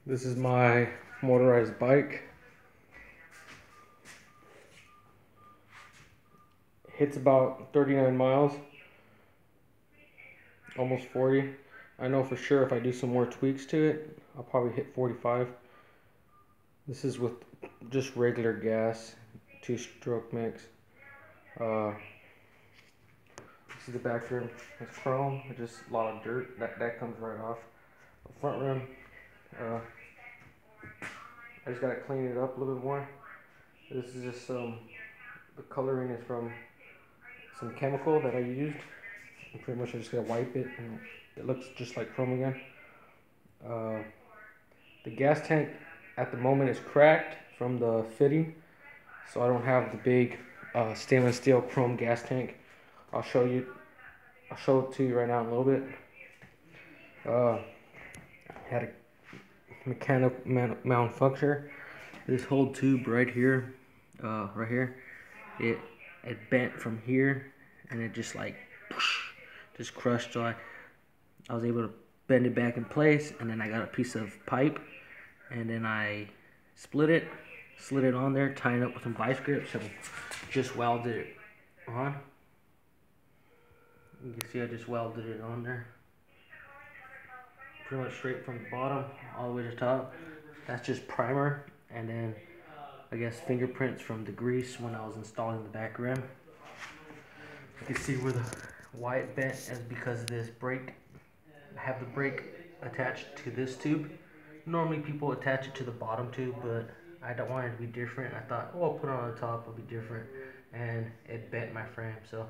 This is my motorized bike. Hits about 39 miles, almost 40. I know for sure if I do some more tweaks to it, I'll probably hit 45. This is with just regular gas, 2-stroke mix. This is the back rim. It's chrome, it's just a lot of dirt. That comes right off. The front rim, I just gotta clean it up a little bit more. This is just the coloring is from some chemical that I used. And pretty much I just gotta wipe it and it looks just like chrome again. The gas tank at the moment is cracked from the fitting, so I don't have the big stainless steel chrome gas tank. I'll show it to you right now in a little bit. Had a mechanical malfunction. This whole tube right here, it bent from here, and it just like just crushed. So I was able to bend it back in place, and then I got a piece of pipe, and then I slid it on there, tying it up with some vice grips, and just welded it on. You can see I just welded it on there. Pretty much straight from the bottom all the way to the top. That's just primer, and then I guess fingerprints from the grease when I was installing the back rim. You can see where the white bent is because of this brake. I have the brake attached to this tube. Normally people attach it to the bottom tube, but I don't want it to be different. I thought, oh, I'll put it on the top, it'll be different. And it bent my frame, so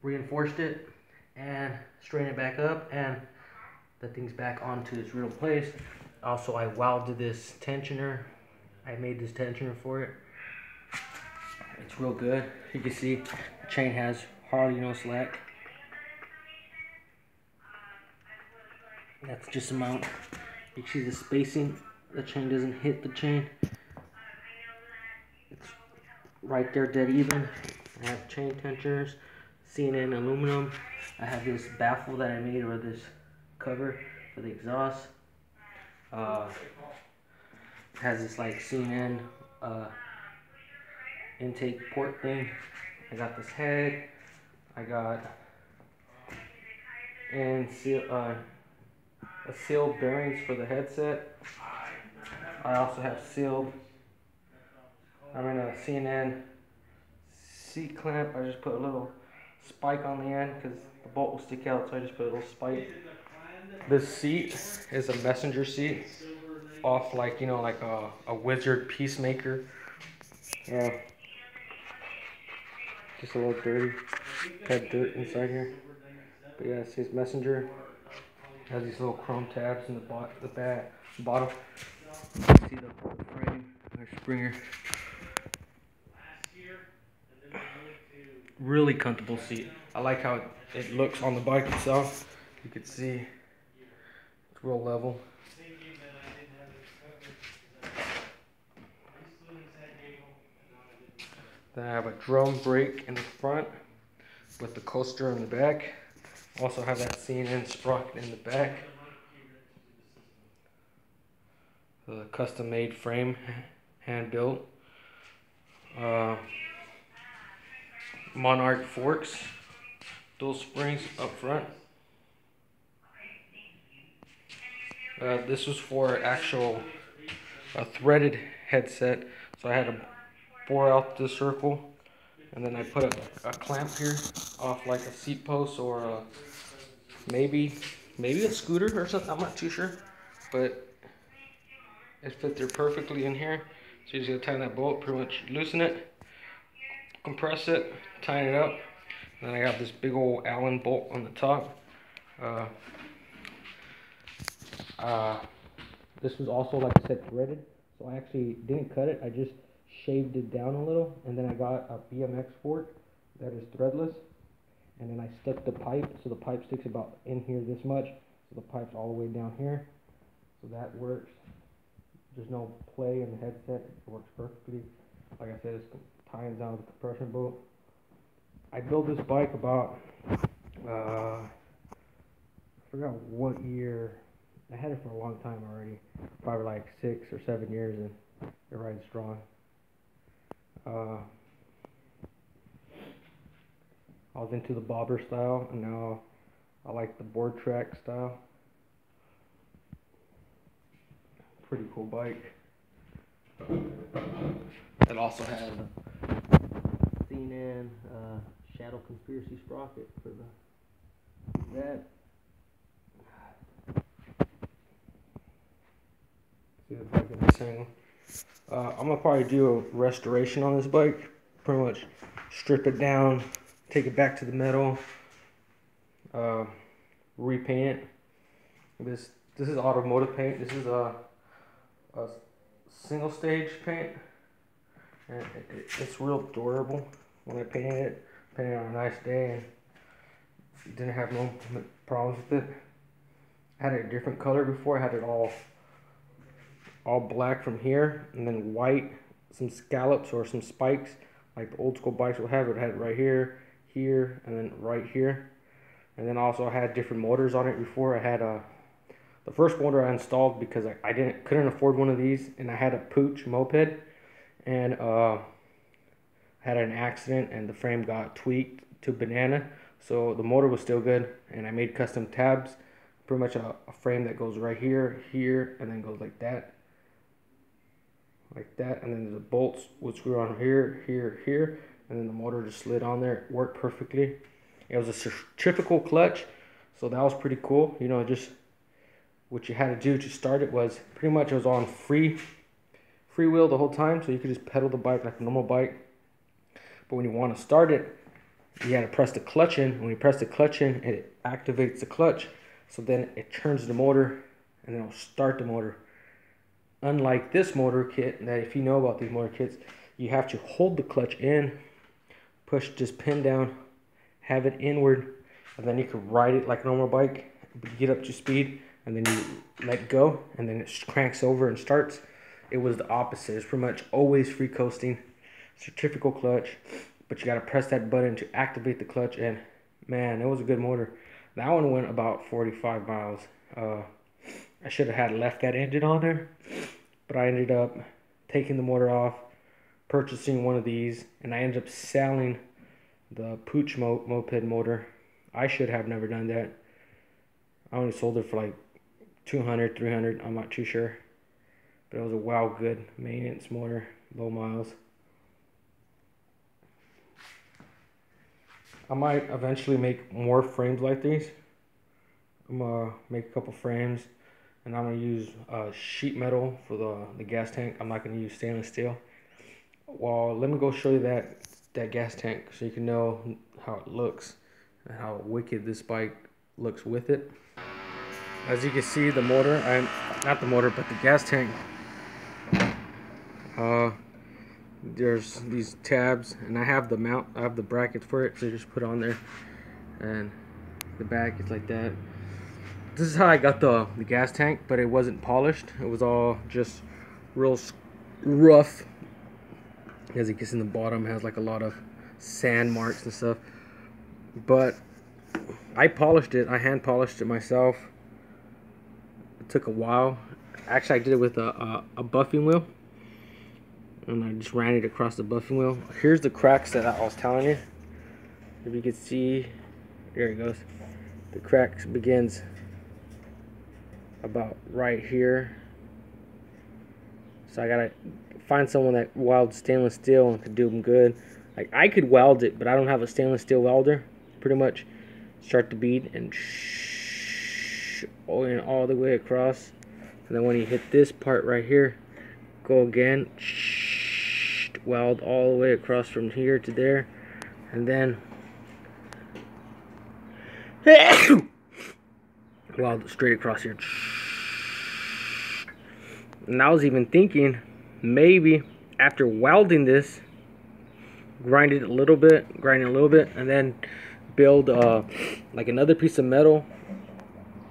reinforced it and straightened it back up, and the thing's back onto its real place. Also, I welded this tensioner. I made this tensioner for it. It's real good. You can see the chain has hardly no slack. That's just amount. You can see the spacing. The chain doesn't hit the chain. It's right there dead even. I have chain tensioners, Cen aluminum. I have this baffle that I made, or this cover for the exhaust. Has this like Cen intake port thing. I got this head. I got sealed bearings for the headset. I also have sealed. I'm in a Cen seat clamp. I just put a little spike on the end because the bolt will stick out, so I just put a little spike. This seat is a messenger seat, off like, you know, like a wizard peacemaker. Yeah, just a little dirty. Had dirt inside here, but yeah, it says messenger. Has these little chrome tabs in the bottom. You can see the frame. There's Springer. Really comfortable seat. I like how it looks on the bike itself. You can see it's real level. Then I have a drum brake in the front with the coaster in the back. Also have that Cen sprocket in the back. The custom made frame, hand built. Monarch forks, dual springs up front. This was for actual threaded headset, so I had to bore out this circle, and then I put a clamp here off like a seat post, or maybe a scooter or something. I'm not too sure, but it fit there perfectly in here. So you just gotta tighten that bolt, pretty much loosen it, compress it, tighten it up. Then I got this big old Allen bolt on the top. This was also, like I said, threaded, so I actually didn't cut it. I just shaved it down a little, and then I got a BMX fork that is threadless, and then I stuck the pipe, so the pipe sticks about in here this much, so the pipe's all the way down here, so that works. There's no play in the headset. It works perfectly. Like I said, it ties down with the compression bolt. I built this bike about, I forgot what year I had it for a long time already, probably like 6 or 7 years, and it rides strong. I was into the bobber style, and now I like the board track style. Pretty cool bike. It also has a Cen-Valley Shadow Conspiracy sprocket for that. See the bike in this angle. I'm gonna probably do a restoration on this bike. Pretty much strip it down, take it back to the metal, repaint it. This is automotive paint. This is a single stage paint, and it's real durable. When I painted it on a nice day, and didn't have no problems with it. I had it a different color before. I had it all black from here, and then white, some scallops or some spikes, like the old school bikes will have it. I had it right here, here, and then right here. And then also I had different motors on it before. I had the first motor I installed because I couldn't afford one of these, and I had a Pooch moped, and had an accident, and the frame got tweaked to banana. So the motor was still good, and I made custom tabs, pretty much a frame that goes right here, here, and then goes like that, and then the bolts would screw on here, here, here, and then the motor just slid on there. It worked perfectly. It was a centrifugal clutch, so that was pretty cool. You know, just what you had to do to start it was pretty much it was on free wheel the whole time, so you could just pedal the bike like a normal bike. But when you want to start it, you got to press the clutch in. When you press the clutch in, it activates the clutch, so then it turns the motor, and then it'll start the motor. Unlike this motor kit, that if you know about these motor kits, you have to hold the clutch in, push this pin down, have it inward, and then you can ride it like a normal bike, get up to speed, and then you let go, and then it cranks over and starts. It was the opposite. It's pretty much always free coasting, centrifugal clutch, but you got to press that button to activate the clutch, and man, it was a good motor. That one went about 45 miles. I should have had left that engine on there, but I ended up taking the motor off, purchasing one of these, and I ended up selling the Pooch moped motor. I should have never done that. I only sold it for like 200, 300, I'm not too sure. But it was a wow good maintenance motor, low miles. I might eventually make more frames like these. I'm gonna make a couple frames, and I'm gonna use sheet metal for the gas tank. I'm not gonna use stainless steel. Well, let me go show you that gas tank so you can know how it looks and how wicked this bike looks with it. As you can see, the motor, not the motor, but the gas tank. There's these tabs, and I have the mount, I have the brackets for it, so you just put on there, and the back is like that. This is how I got the gas tank, but it wasn't polished. It was all just real rough. As you can see in the bottom, it has like a lot of sand marks and stuff. But I polished it. I hand polished it myself. It took a while. Actually, I did it with a buffing wheel, and I just ran it across the buffing wheel. Here's the cracks that I was telling you. If you can see, there it goes. The cracks begins about right here. So I gotta find someone that welds stainless steel and could do them good. Like, I could weld it, but I don't have a stainless steel welder. Pretty much start the bead and all the way across, and then when you hit this part right here, go again, weld all the way across from here to there, and then weld straight across here. And I was even thinking, maybe after welding this, grind it a little bit, and then build like another piece of metal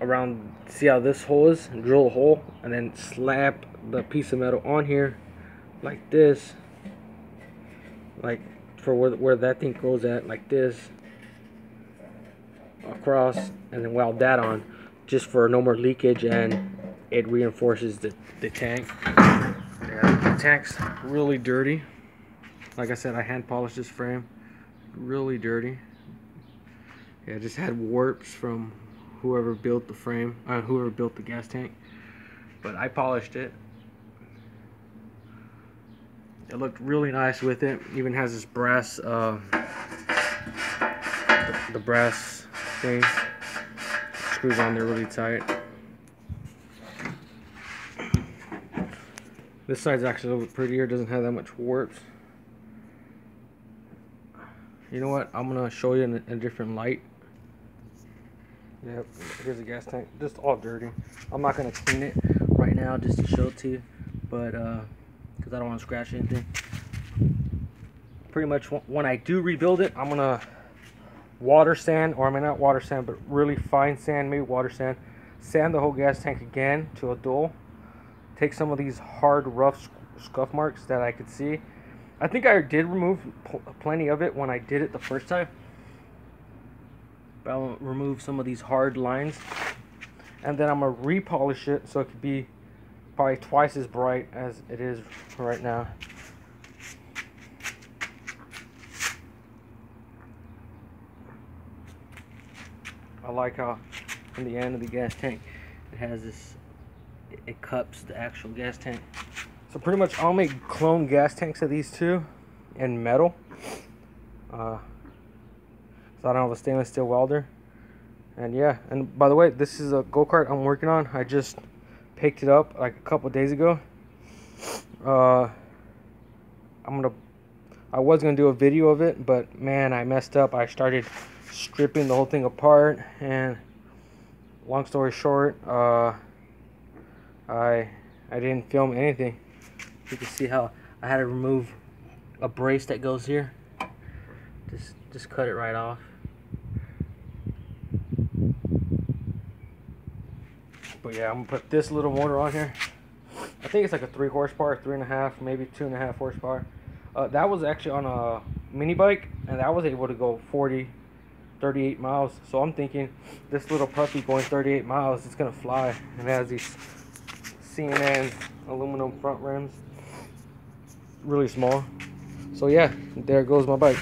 around, see how this hole is, and drill a hole, and then slap the piece of metal on here like this, like for where that thing goes at, like this, across, and then weld that on. just for no more leakage, and it reinforces the tank. Yeah, the tank's really dirty. Like I said, I hand polished this frame. Really dirty. Yeah, it just had warps from whoever built the frame, whoever built the gas tank. But I polished it. It looked really nice with it. Even has this brass, the brass thing. Screws on there really tight. This side's actually a little bit prettier. Doesn't have that much warps. You know what? I'm gonna show you in a different light. Yep, here's the gas tank. Just all dirty. I'm not gonna clean it right now just to show it to you, but because I don't want to scratch anything. Pretty much when I do rebuild it, I'm gonna water sand, or I mean not water sand, but really fine sand, maybe water sand. Sand the whole gas tank again to a dull. Take some of these hard, rough scuff marks that I could see. I think I did remove plenty of it when I did it the first time. But I'll remove some of these hard lines. And then I'm going to repolish it so it could be probably twice as bright as it is right now. I like how in the end of the gas tank it has this, it cups the actual gas tank. So pretty much I'll make clone gas tanks of these two in metal. So I don't have a stainless steel welder. And yeah, and by the way, this is a go-kart I'm working on. I just picked it up like a couple days ago. I was gonna do a video of it, but man, I messed up. I started stripping the whole thing apart, and long story short, I didn't film anything. You can see how I had to remove a brace that goes here. Just cut it right off. But yeah, I'm gonna put this little motor on here. I think it's like a 3 horsepower, 3.5, maybe 2.5 horsepower. That was actually on a mini bike, and that was able to go 38 miles. So I'm thinking this little puppy going 38 miles, it's gonna fly. And it has these Cn aluminum front rims, really small. So yeah, there goes my bike.